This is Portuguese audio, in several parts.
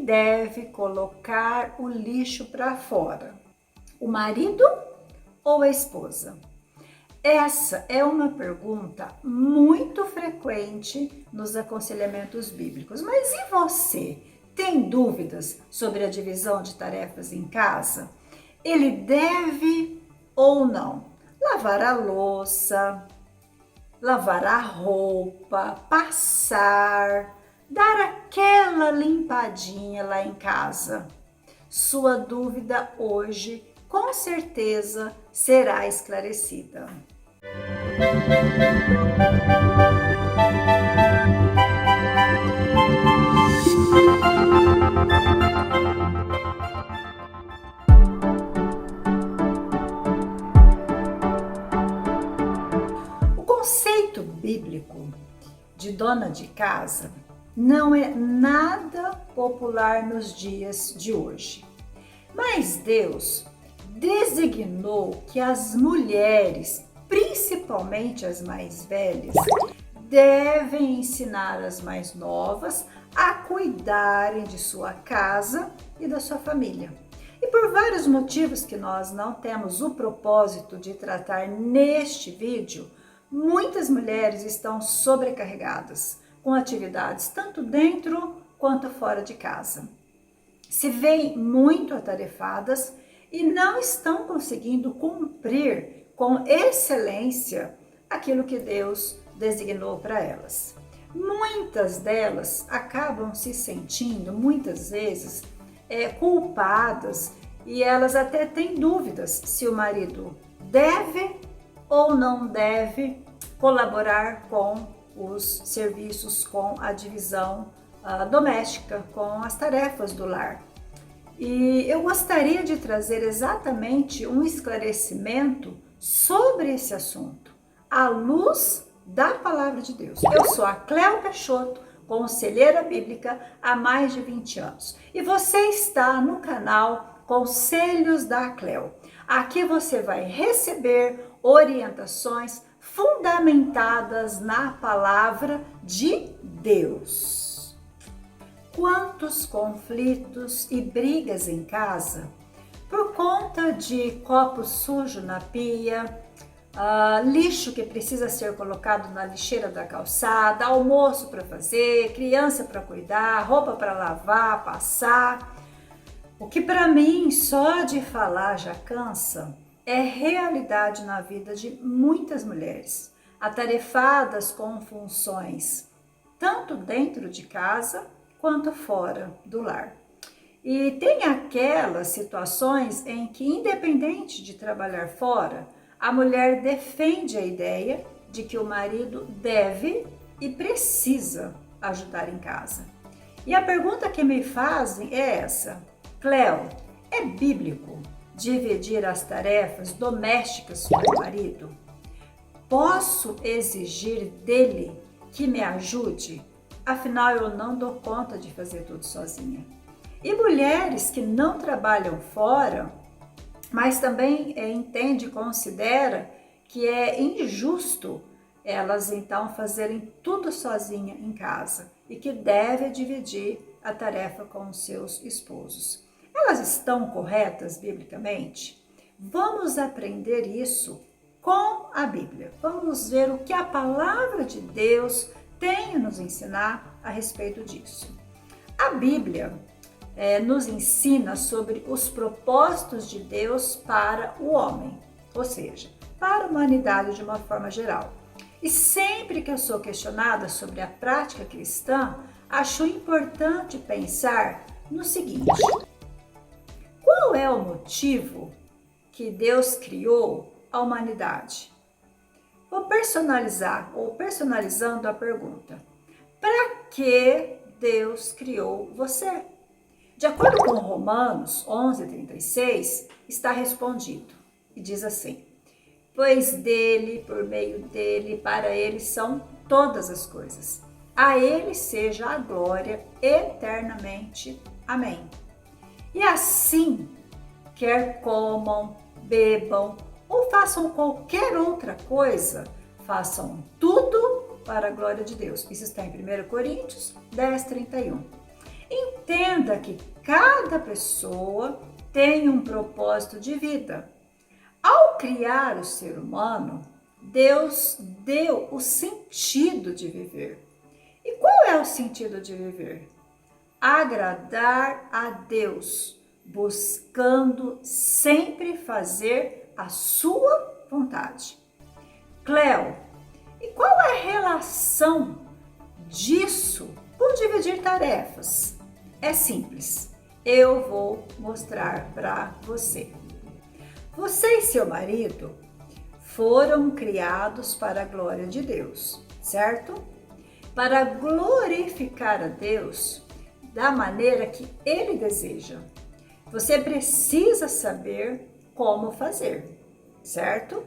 quem deve colocar o lixo para fora? O marido ou a esposa? Essa é uma pergunta muito frequente nos aconselhamentos bíblicos. Mas e você? Tem dúvidas sobre a divisão de tarefas em casa? Ele deve ou não lavar a louça, lavar a roupa, passar, dar aquela limpadinha lá em casa? Sua dúvida hoje com certeza será esclarecida. O conceito bíblico de dona de casa não é nada popular nos dias de hoje. Mas Deus designou que as mulheres, principalmente as mais velhas, devem ensinar as mais novas a cuidarem de sua casa e da sua família. E por vários motivos que nós não temos o propósito de tratar neste vídeo, muitas mulheres estão sobrecarregadas com atividades tanto dentro quanto fora de casa. Se veem muito atarefadas e não estão conseguindo cumprir com excelência aquilo que Deus designou para elas. Muitas delas acabam se sentindo, muitas vezes, culpadas, e elas até têm dúvidas se o marido deve ou não deve colaborar com os serviços, com a divisão doméstica, com as tarefas do lar. E eu gostaria de trazer exatamente um esclarecimento sobre esse assunto, à luz da Palavra de Deus. Eu sou a Cléo Peixoto, conselheira bíblica há mais de 20 anos. E você está no canal Conselhos da Cléo. Aqui você vai receber orientações fundamentadas na Palavra de Deus. Quantos conflitos e brigas em casa por conta de copo sujo na pia, lixo que precisa ser colocado na lixeira da calçada, almoço para fazer, criança para cuidar, roupa para lavar, passar. O que para mim só de falar já cansa é realidade na vida de muitas mulheres, atarefadas com funções tanto dentro de casa quanto fora do lar. E tem aquelas situações em que, independente de trabalhar fora, a mulher defende a ideia de que o marido deve e precisa ajudar em casa. E a pergunta que me fazem é essa: Cléo, é bíblico dividir as tarefas domésticas com o marido? Posso exigir dele que me ajude? Afinal, eu não dou conta de fazer tudo sozinha. E mulheres que não trabalham fora, mas também entende e considera que é injusto elas então fazerem tudo sozinha em casa e que deve dividir a tarefa com os seus esposos. Elas estão corretas biblicamente? Vamos aprender isso com a Bíblia. Vamos ver o que a palavra de Deus tem a nos ensinar a respeito disso. A Bíblia nos ensina sobre os propósitos de Deus para o homem, ou seja, para a humanidade de uma forma geral. E sempre que eu sou questionada sobre a prática cristã, acho importante pensar no seguinte: qual é o motivo que Deus criou a humanidade? Vou personalizando a pergunta: para que Deus criou você? De acordo com Romanos 11:36, está respondido e diz assim: pois dele, por meio dele, para ele são todas as coisas. A ele seja a glória eternamente. Amém. E assim, quer comam, bebam ou façam qualquer outra coisa, façam tudo para a glória de Deus. Isso está em 1 Coríntios 10:31. entenda que cada pessoa tem um propósito de vida. Ao criar o ser humano, Deus deu o sentido de viver. E qual é o sentido de viver? Agradar a Deus, buscando sempre fazer a sua vontade. Cleo, e qual é a relação disso com dividir tarefas? É simples, eu vou mostrar para você. Você e seu marido foram criados para a glória de Deus, certo? Para glorificar a Deus da maneira que Ele deseja. Você precisa saber como fazer, certo?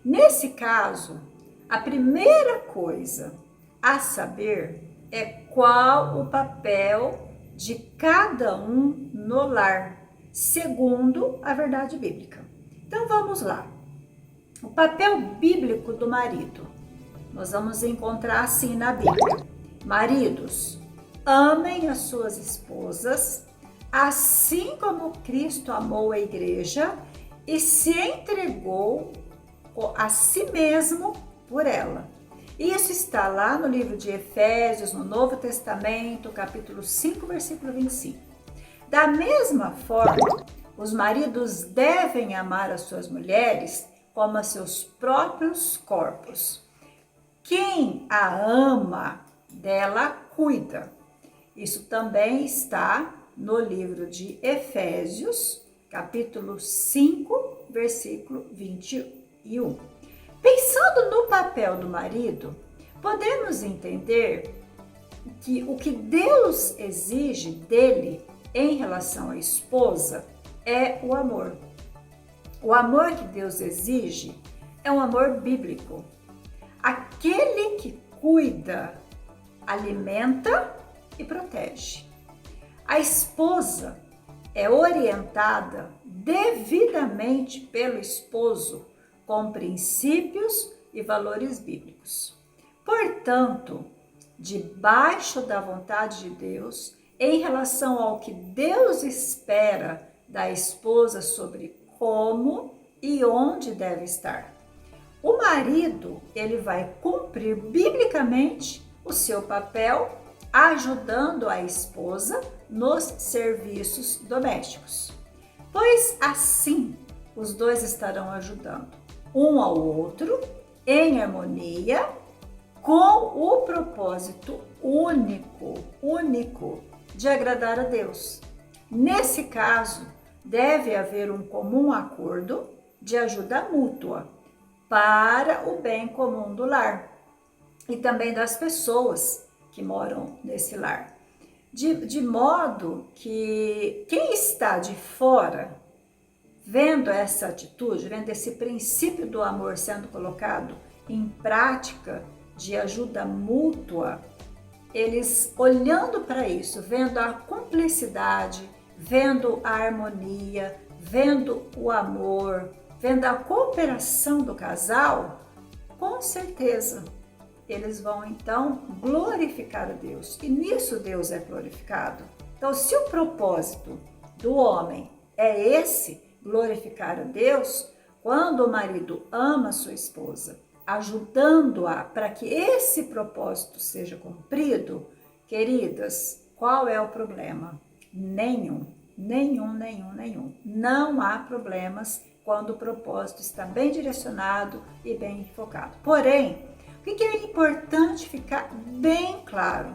Nesse caso, a primeira coisa a saber é qual o papel de cada um no lar, segundo a verdade bíblica. Então vamos lá. O papel bíblico do marido. Nós vamos encontrar assim na Bíblia. Maridos, amem as suas esposas, assim como Cristo amou a igreja e se entregou a si mesmo por ela. Isso está lá no livro de Efésios, no Novo Testamento, capítulo 5, versículo 25. Da mesma forma, os maridos devem amar as suas mulheres como a seus próprios corpos. Quem a ama, dela cuida. Isso também está no livro de Efésios, capítulo 5, versículo 21. Pensando no papel do marido, podemos entender que o que Deus exige dele em relação à esposa é o amor. O amor que Deus exige é um amor bíblico. Aquele que cuida, alimenta e protege. A esposa é orientada devidamente pelo esposo com princípios e valores bíblicos. Portanto, debaixo da vontade de Deus, em relação ao que Deus espera da esposa sobre como e onde deve estar. O marido, ele vai cumprir biblicamente o seu papel, ajudando a esposa nos serviços domésticos. Pois assim, os dois estarão ajudando um ao outro em harmonia com o propósito único de agradar a Deus. Nesse caso, deve haver um comum acordo de ajuda mútua para o bem comum do lar e também das pessoas que moram nesse lar. De modo que quem está de fora, vendo essa atitude, vendo esse princípio do amor sendo colocado em prática de ajuda mútua, eles olhando para isso, vendo a cumplicidade, vendo a harmonia, vendo o amor, vendo a cooperação do casal, com certeza eles vão então glorificar a Deus. E nisso Deus é glorificado. Então, se o propósito do homem é esse, glorificar a Deus, quando o marido ama a sua esposa, ajudando-a para que esse propósito seja cumprido, queridas, qual é o problema? Nenhum. Não há problemas quando o propósito está bem direcionado e bem focado. Porém, o que é importante ficar bem claro?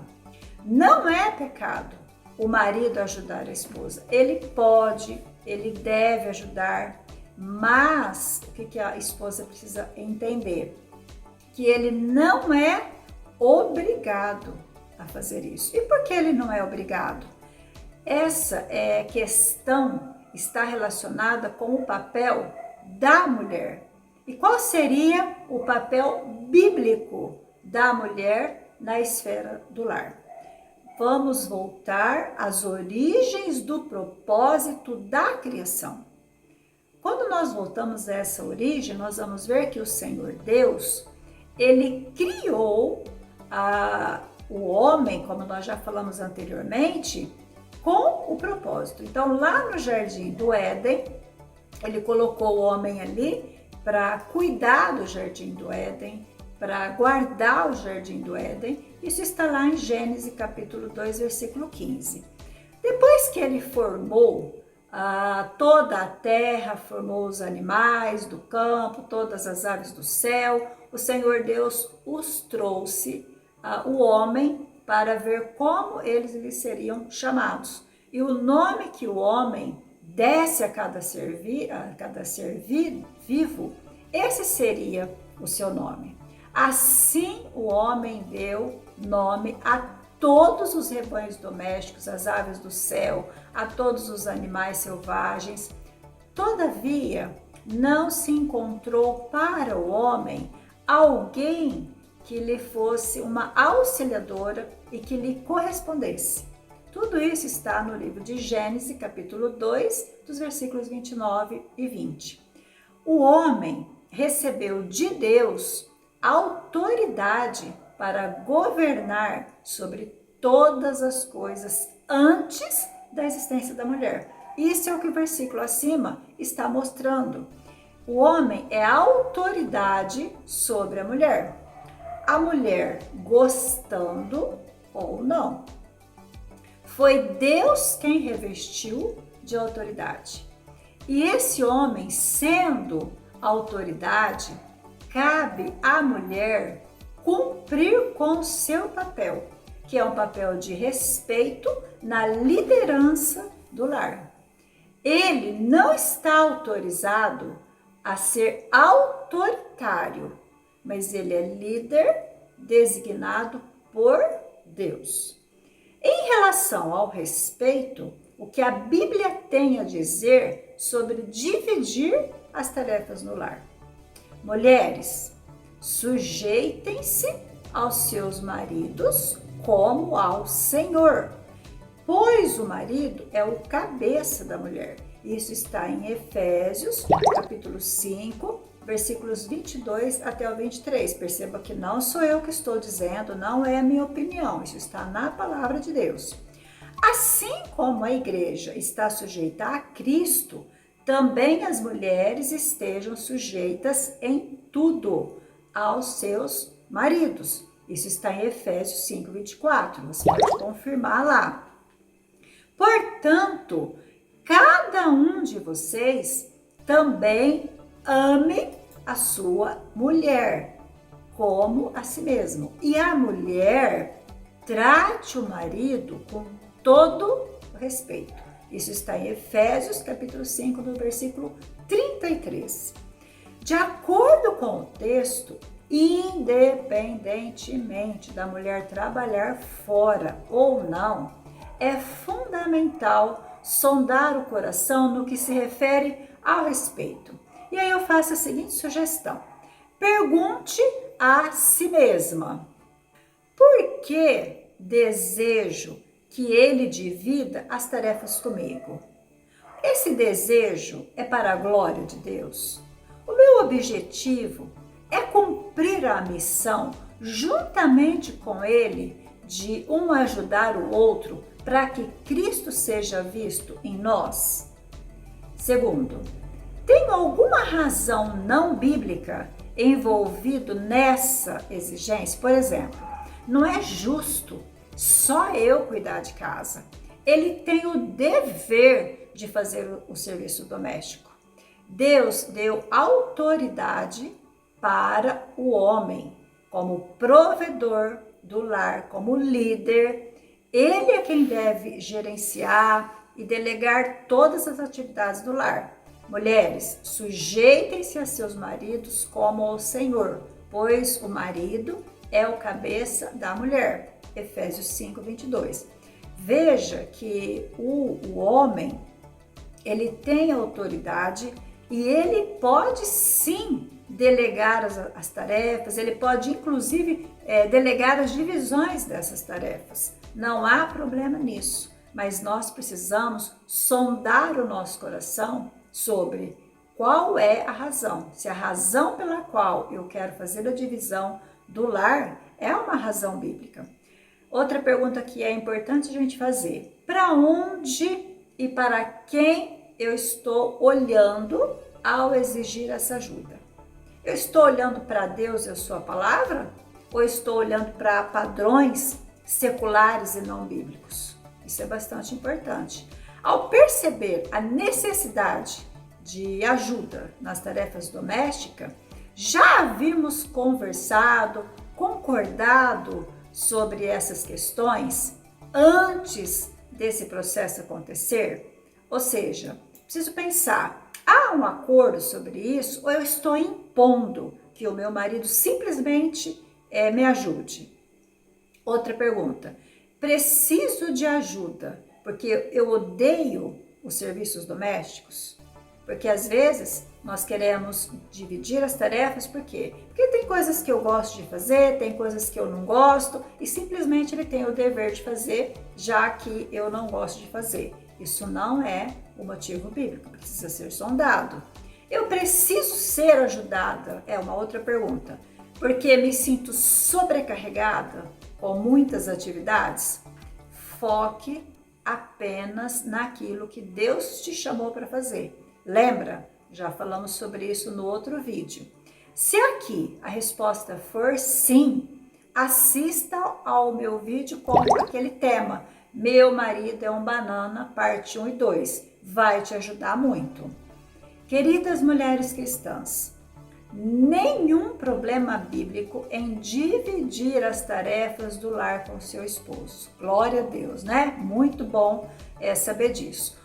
Não é pecado o marido ajudar a esposa. Ele pode, ele deve ajudar, mas o que a esposa precisa entender? Que ele não é obrigado a fazer isso. E por que ele não é obrigado? Essa questão está relacionada com o papel da mulher. E qual seria o papel bíblico da mulher na esfera do lar? Vamos voltar às origens do propósito da criação. Quando nós voltamos a essa origem, nós vamos ver que o Senhor Deus, ele criou o homem, como nós já falamos anteriormente, com o propósito. Então, lá no jardim do Éden, ele colocou o homem ali para cuidar do jardim do Éden, para guardar o jardim do Éden. Isso está lá em Gênesis capítulo 2, versículo 15. Depois que ele formou toda a terra, formou os animais do campo, todas as aves do céu, o Senhor Deus os trouxe, o homem, para ver como eles lhe seriam chamados. E o nome que o homem desse a cada ser vivo, esse seria o seu nome. Assim o homem deu nome a todos os rebanhos domésticos, as aves do céu, a todos os animais selvagens. Todavia, não se encontrou para o homem alguém que lhe fosse uma auxiliadora e que lhe correspondesse. Tudo isso está no livro de Gênesis, capítulo 2, dos versículos 29 e 20. O homem recebeu de Deus autoridade para governar sobre todas as coisas antes da existência da mulher. Isso é o que o versículo acima está mostrando. O homem é autoridade sobre a mulher. A mulher gostando ou não. Foi Deus quem revestiu de autoridade. E esse homem, sendo autoridade, cabe à mulher cumprir com o seu papel, que é um papel de respeito na liderança do lar. Ele não está autorizado a ser autoritário, mas ele é líder designado por Deus. Em relação ao respeito, o que a Bíblia tem a dizer sobre dividir as tarefas no lar? Mulheres, sujeitem-se aos seus maridos como ao Senhor, pois o marido é o cabeça da mulher. Isso está em Efésios, capítulo 5, versículos 22 até o 23. Perceba que não sou eu que estou dizendo, não é a minha opinião, isso está na palavra de Deus. Assim como a igreja está sujeita a Cristo, também as mulheres estejam sujeitas em tudo aos seus maridos. Isso está em Efésios 5, 24. Você pode confirmar lá. Portanto, cada um de vocês também ame a sua mulher como a si mesmo. E a mulher trate o marido com todo respeito. Isso está em Efésios, capítulo 5, no versículo 33. De acordo com o texto, independentemente da mulher trabalhar fora ou não, é fundamental sondar o coração no que se refere ao respeito. E aí eu faço a seguinte sugestão. Pergunte a si mesma: por que desejo que ele divida as tarefas comigo? Esse desejo é para a glória de Deus? O meu objetivo é cumprir a missão juntamente com ele de um ajudar o outro para que Cristo seja visto em nós? Segundo, tem alguma razão não bíblica envolvido nessa exigência? Por exemplo, não é justo só eu cuidar de casa. Ele tem o dever de fazer o serviço doméstico. Deus deu autoridade para o homem como provedor do lar, como líder. Ele é quem deve gerenciar e delegar todas as atividades do lar. Mulheres, sujeitem-se a seus maridos como ao Senhor, pois o marido é o cabeça da mulher. Efésios 5, 22. Veja que o homem, ele tem autoridade e ele pode sim delegar as tarefas, ele pode inclusive delegar as divisões dessas tarefas. Não há problema nisso, mas nós precisamos sondar o nosso coração sobre qual é a razão. Se a razão pela qual eu quero fazer a divisão do lar é uma razão bíblica. Outra pergunta que é importante a gente fazer: para onde e para quem eu estou olhando ao exigir essa ajuda? Eu estou olhando para Deus e a sua palavra? Ou estou olhando para padrões seculares e não bíblicos? Isso é bastante importante. Ao perceber a necessidade de ajuda nas tarefas domésticas, já havíamos conversado, concordado sobre essas questões antes desse processo acontecer? Ou seja, preciso pensar, há um acordo sobre isso ou eu estou impondo que o meu marido simplesmente me ajude? Outra pergunta, preciso de ajuda porque eu odeio os serviços domésticos? Porque às vezes nós queremos dividir as tarefas, por quê? Porque tem coisas que eu gosto de fazer, tem coisas que eu não gosto e simplesmente ele tem o dever de fazer, já que eu não gosto de fazer. Isso não é o motivo bíblico, precisa ser sondado. Eu preciso ser ajudada? É uma outra pergunta. Porque me sinto sobrecarregada com muitas atividades? Foque apenas naquilo que Deus te chamou para fazer. Lembra? Já falamos sobre isso no outro vídeo. Se aqui a resposta for sim, assista ao meu vídeo com aquele tema. Meu marido é um banana, parte 1 e 2. Vai te ajudar muito. Queridas mulheres cristãs, nenhum problema bíblico em dividir as tarefas do lar com seu esposo. Glória a Deus, né? Muito bom saber disso.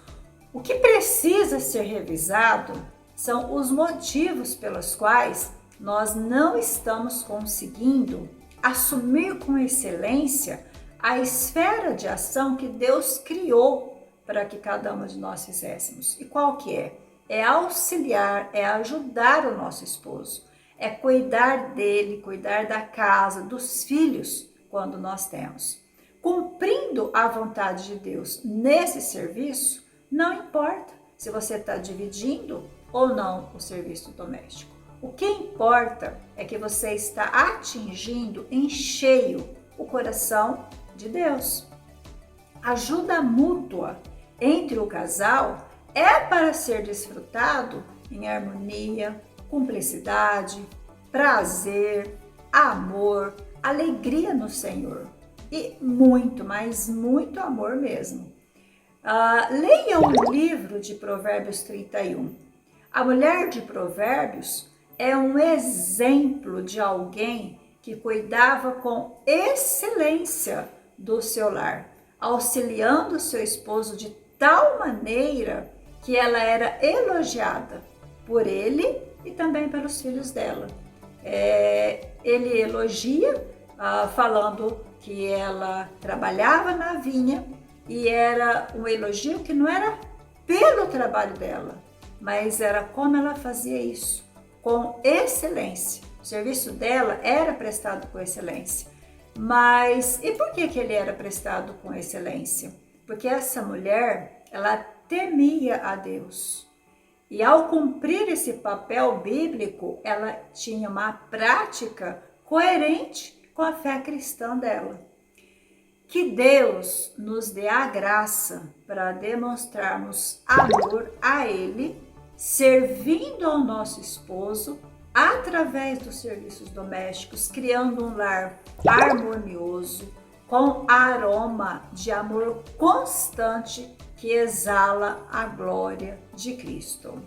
O que precisa ser revisado são os motivos pelos quais nós não estamos conseguindo assumir com excelência a esfera de ação que Deus criou para que cada uma de nós fizéssemos. E qual que é? É auxiliar, é ajudar o nosso esposo, é cuidar dele, cuidar da casa, dos filhos, quando nós temos. Cumprindo a vontade de Deus nesse serviço, não importa se você está dividindo ou não o serviço doméstico. O que importa é que você está atingindo em cheio o coração de Deus. Ajuda mútua entre o casal é para ser desfrutado em harmonia, cumplicidade, prazer, amor, alegria no Senhor e muito, mas muito amor mesmo. Leia o livro de Provérbios 31. A mulher de Provérbios é um exemplo de alguém que cuidava com excelência do seu lar, auxiliando seu esposo de tal maneira que ela era elogiada por ele e também pelos filhos dela. Ele elogia, falando que ela trabalhava na vinha, e era um elogio que não era pelo trabalho dela, mas era como ela fazia isso, com excelência. O serviço dela era prestado com excelência. Mas e por que ele era prestado com excelência? Porque essa mulher, ela temia a Deus. E ao cumprir esse papel bíblico, ela tinha uma prática coerente com a fé cristã dela. Que Deus nos dê a graça para demonstrarmos amor a Ele, servindo ao nosso esposo através dos serviços domésticos, criando um lar harmonioso, com aroma de amor constante que exala a glória de Cristo.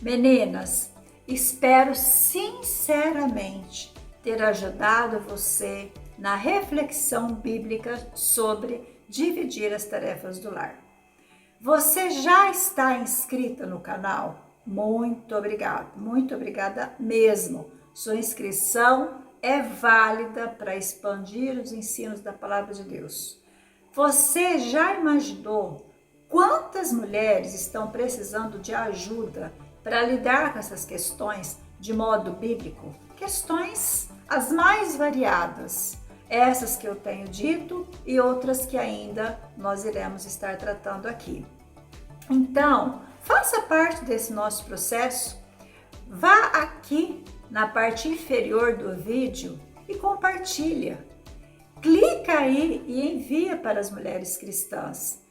Meninas, espero sinceramente ter ajudado você na reflexão bíblica sobre dividir as tarefas do lar. Você já está inscrita no canal? Muito obrigada mesmo. Sua inscrição é válida para expandir os ensinos da Palavra de Deus. Você já imaginou quantas mulheres estão precisando de ajuda para lidar com essas questões de modo bíblico? Questões as mais variadas. Essas que eu tenho dito e outras que ainda nós iremos estar tratando aqui. Então, faça parte desse nosso processo. Vá aqui na parte inferior do vídeo e compartilha. Clica aí e envia para as mulheres cristãs.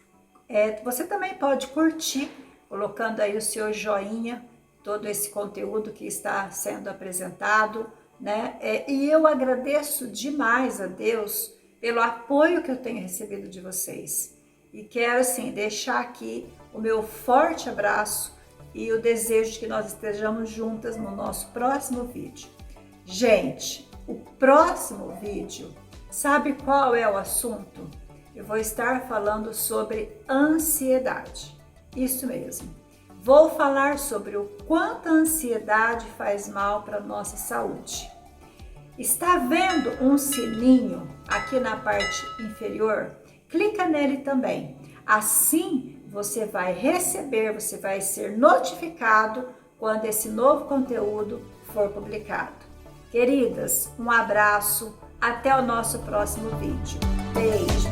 Você também pode curtir, colocando aí o seu joinha, todo esse conteúdo que está sendo apresentado, né? E eu agradeço demais a Deus pelo apoio que eu tenho recebido de vocês. E quero, assim, deixar aqui o meu forte abraço e o desejo de que nós estejamos juntas no nosso próximo vídeo. Gente, o próximo vídeo, sabe qual é o assunto? Eu vou estar falando sobre ansiedade. Isso mesmo. Vou falar sobre o quanto a ansiedade faz mal para a nossa saúde. Está vendo um sininho aqui na parte inferior? Clica nele também. Assim você vai receber, você vai ser notificado quando esse novo conteúdo for publicado. Queridas, um abraço, até o nosso próximo vídeo. Beijo!